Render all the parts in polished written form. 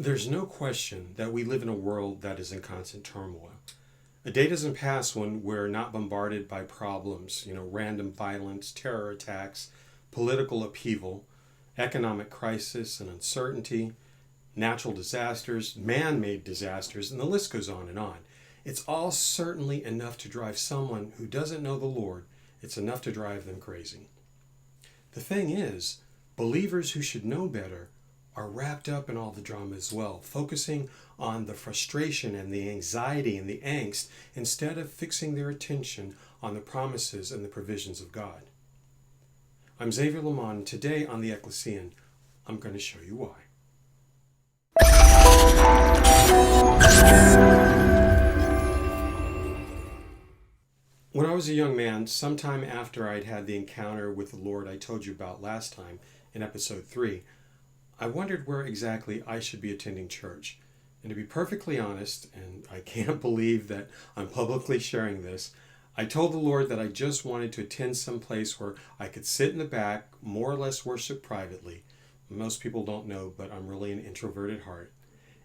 There's no question that we live in a world that is in constant turmoil. A day doesn't pass when we're not bombarded by problems, random violence, terror attacks, political upheaval, economic crisis and uncertainty, natural disasters, man-made disasters, and the list goes on and on. It's all certainly enough to drive someone who doesn't know the Lord. It's enough to drive them crazy. The thing is, believers who should know better are wrapped up in all the drama as well, focusing on the frustration and the anxiety and the angst instead of fixing their attention on the promises and the provisions of God. I'm Xavier, and today on the Ekklesian, I'm going to show you why. When I was a young man, sometime after I'd had the encounter with the Lord I told you about last time in episode 3, I wondered where exactly I should be attending church. And to be perfectly honest, and I can't believe that I'm publicly sharing this, I told the Lord that I just wanted to attend some place where I could sit in the back, more or less worship privately. Most people don't know, but I'm really an introverted heart.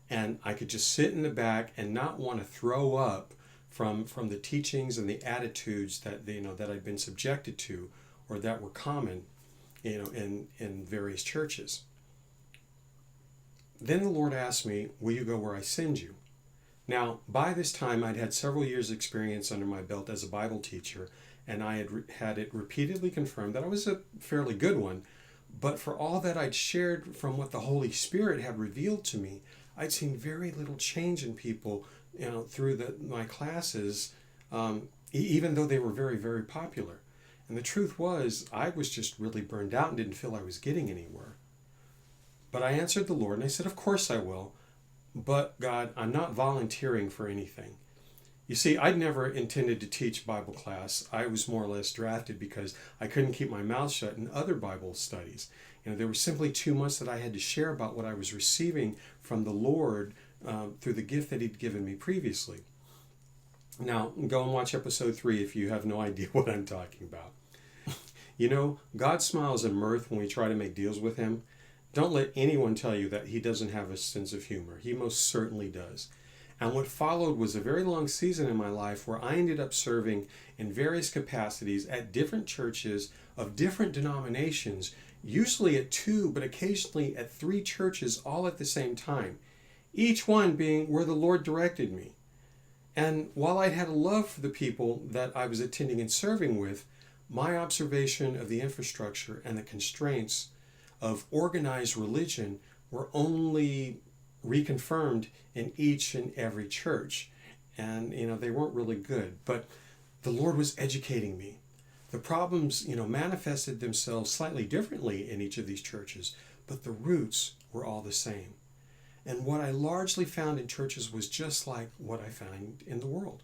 And I could just sit in the back and not want to throw up from the teachings and the attitudes that that I'd been subjected to or that were common in various churches. Then the Lord asked me, will you go where I send you? Now, by this time, I'd had several years' experience under my belt as a Bible teacher, and I had had it repeatedly confirmed that I was a fairly good one. But for all that I'd shared from what the Holy Spirit had revealed to me, I'd seen very little change in people through my classes, even though they were very, very popular. And the truth was, I was just really burned out and didn't feel I was getting anywhere. But I answered the Lord and I said, of course I will. But God, I'm not volunteering for anything. You see, I'd never intended to teach Bible class. I was more or less drafted because I couldn't keep my mouth shut in other Bible studies. There was simply too much that I had to share about what I was receiving from the Lord through the gift that He'd given me previously. Now, go and watch episode 3 if you have no idea what I'm talking about. God smiles in mirth when we try to make deals with Him. Don't let anyone tell you that He doesn't have a sense of humor. He most certainly does. And what followed was a very long season in my life where I ended up serving in various capacities at different churches of different denominations, usually at 2, but occasionally at 3 churches all at the same time, each one being where the Lord directed me. And while I had a love for the people that I was attending and serving with, my observation of the infrastructure and the constraints of organized religion were only reconfirmed in each and every church. And, they weren't really good. But the Lord was educating me. The problems, manifested themselves slightly differently in each of these churches, but the roots were all the same. And what I largely found in churches was just like what I found in the world.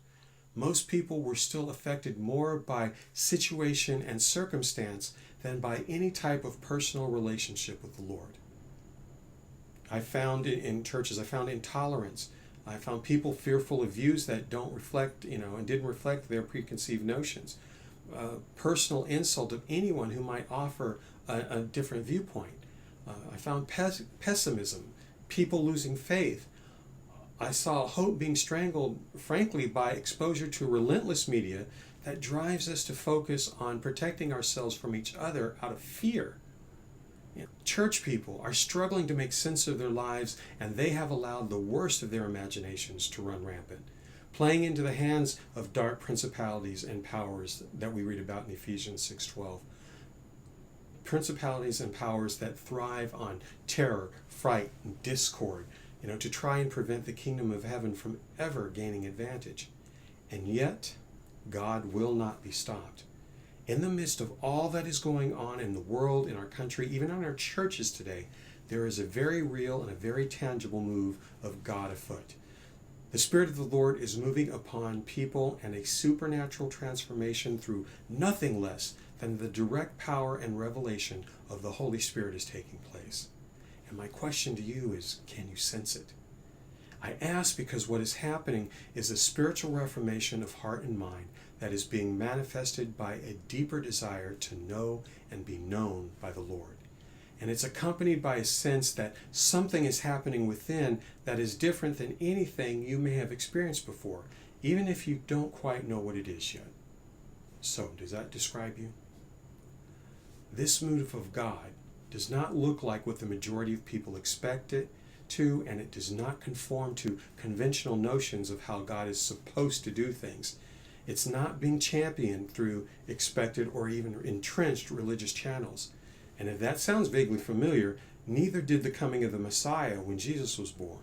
Most people were still affected more by situation and circumstance than by any type of personal relationship with the Lord. I found in churches, I found intolerance. I found people fearful of views that don't reflect, and didn't reflect their preconceived notions. Personal insult of anyone who might offer a different viewpoint. I found pessimism, people losing faith. I saw hope being strangled, frankly, by exposure to relentless media that drives us to focus on protecting ourselves from each other out of fear. Church people are struggling to make sense of their lives, and they have allowed the worst of their imaginations to run rampant, playing into the hands of dark principalities and powers that we read about in Ephesians 6:12. Principalities and powers that thrive on terror, fright, and discord, to try and prevent the kingdom of heaven from ever gaining advantage. And yet, God will not be stopped. In the midst of all that is going on in the world, in our country, even in our churches today, there is a very real and a very tangible move of God afoot. The Spirit of the Lord is moving upon people, and a supernatural transformation through nothing less than the direct power and revelation of the Holy Spirit is taking place. And my question to you is, can you sense it? I ask because what is happening is a spiritual reformation of heart and mind that is being manifested by a deeper desire to know and be known by the Lord. And it's accompanied by a sense that something is happening within that is different than anything you may have experienced before, even if you don't quite know what it is yet. So, does that describe you? This move of God does not look like what the majority of people expect it to, and it does not conform to conventional notions of how God is supposed to do things. It's not being championed through expected or even entrenched religious channels. And if that sounds vaguely familiar, neither did the coming of the Messiah when Jesus was born.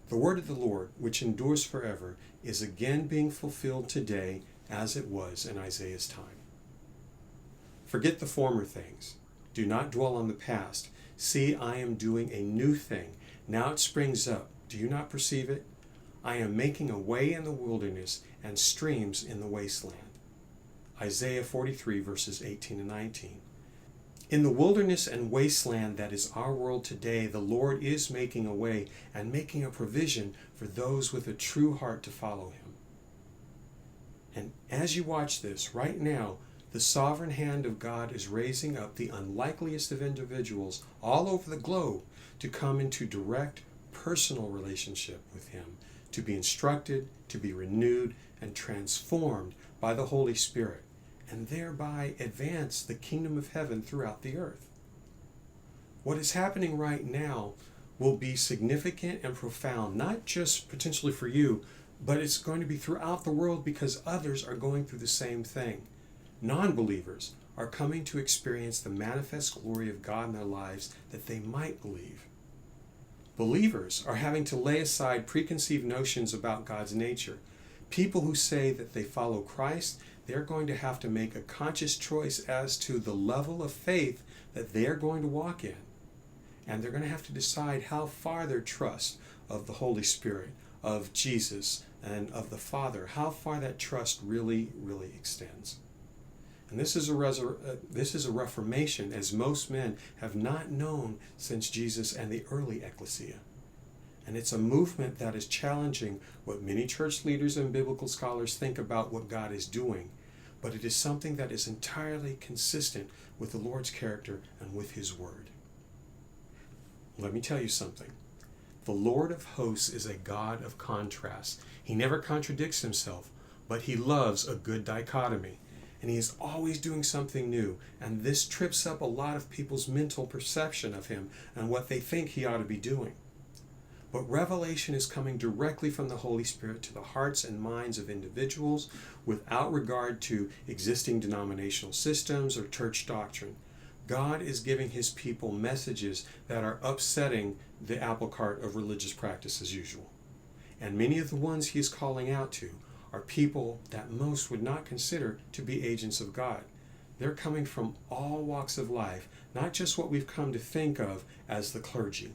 The word of the Lord, which endures forever, is again being fulfilled today as it was in Isaiah's time. Forget the former things. Do not dwell on the past. See, I am doing a new thing. Now it springs up. Do you not perceive it? I am making a way in the wilderness and streams in the wasteland. Isaiah 43, verses 18 and 19. In the wilderness and wasteland that is our world today, the Lord is making a way and making a provision for those with a true heart to follow him. And as you watch this, right now, the sovereign hand of God is raising up the unlikeliest of individuals all over the globe to come into direct personal relationship with him, to be instructed, to be renewed, and transformed by the Holy Spirit, and thereby advance the kingdom of heaven throughout the earth. What is happening right now will be significant and profound, not just potentially for you, but it's going to be throughout the world because others are going through the same thing. Non-believers are coming to experience the manifest glory of God in their lives that they might believe. Believers are having to lay aside preconceived notions about God's nature. People who say that they follow Christ, they're going to have to make a conscious choice as to the level of faith that they're going to walk in. And they're going to have to decide how far their trust of the Holy Spirit, of Jesus, and of the Father, how far that trust really, really extends. And this is a reformation as most men have not known since Jesus and the early Ecclesia. And it's a movement that is challenging what many church leaders and biblical scholars think about what God is doing. But it is something that is entirely consistent with the Lord's character and with his word. Let me tell you something. The Lord of hosts is a God of contrast. He never contradicts himself, but he loves a good dichotomy. And he is always doing something new. And this trips up a lot of people's mental perception of him and what they think he ought to be doing. But revelation is coming directly from the Holy Spirit to the hearts and minds of individuals without regard to existing denominational systems or church doctrine. God is giving his people messages that are upsetting the apple cart of religious practice as usual. And many of the ones he is calling out to are people that most would not consider to be agents of God. They're coming from all walks of life, not just what we've come to think of as the clergy.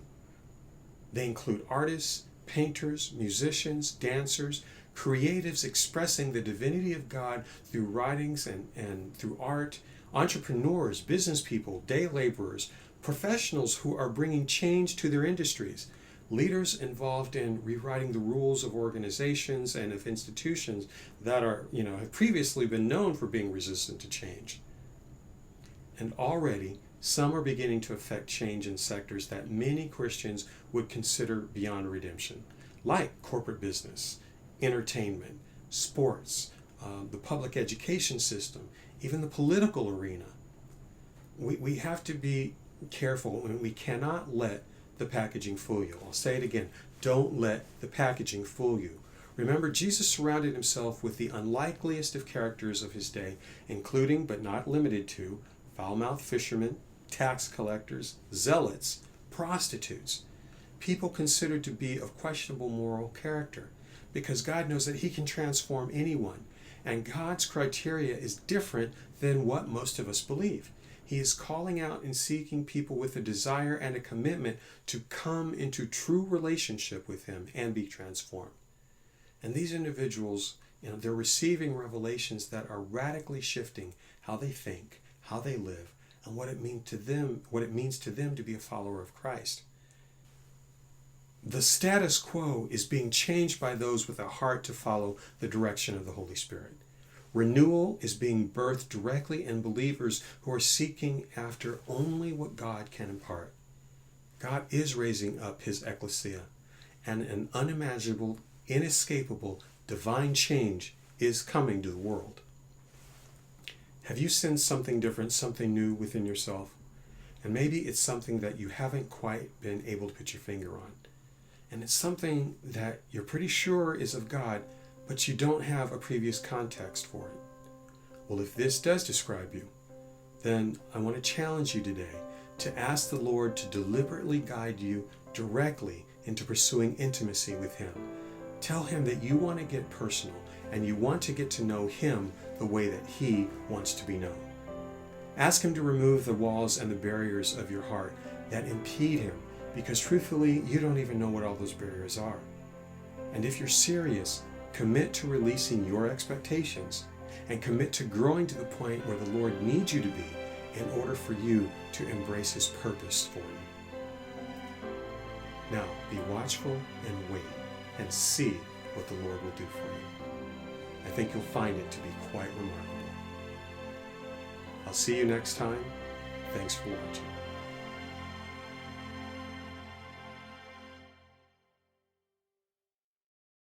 They include artists, painters, musicians, dancers, creatives expressing the divinity of God through writings and through art, entrepreneurs, business people, day laborers, professionals who are bringing change to their industries, leaders involved in rewriting the rules of organizations and of institutions that have previously been known for being resistant to change. And already, some are beginning to affect change in sectors that many Christians would consider beyond redemption, like corporate business, entertainment, sports, the public education system, even the political arena. We have to be careful, and we cannot let the packaging fool you. I'll say it again. Don't let the packaging fool you. Remember, Jesus surrounded himself with the unlikeliest of characters of his day, including, but not limited to, foul-mouthed fishermen, tax collectors, zealots, prostitutes, people considered to be of questionable moral character, because God knows that he can transform anyone, and God's criteria is different than what most of us believe. He is calling out and seeking people with a desire and a commitment to come into true relationship with him and be transformed. And these individuals, they're receiving revelations that are radically shifting how they think, how they live, and what it means to them to be a follower of Christ. The status quo is being changed by those with a heart to follow the direction of the Holy Spirit. Renewal is being birthed directly in believers who are seeking after only what God can impart. God is raising up his Ecclesia, and an unimaginable, inescapable, divine change is coming to the world. Have you sensed something different, something new within yourself? And maybe it's something that you haven't quite been able to put your finger on. And it's something that you're pretty sure is of God, but you don't have a previous context for it. Well, if this does describe you, then I want to challenge you today to ask the Lord to deliberately guide you directly into pursuing intimacy with him. Tell him that you want to get personal and you want to get to know him the way that he wants to be known. Ask him to remove the walls and the barriers of your heart that impede him, because truthfully, you don't even know what all those barriers are. And if you're serious, commit to releasing your expectations and commit to growing to the point where the Lord needs you to be in order for you to embrace his purpose for you. Now, be watchful and wait and see what the Lord will do for you. I think you'll find it to be quite remarkable. I'll see you next time. Thanks for watching.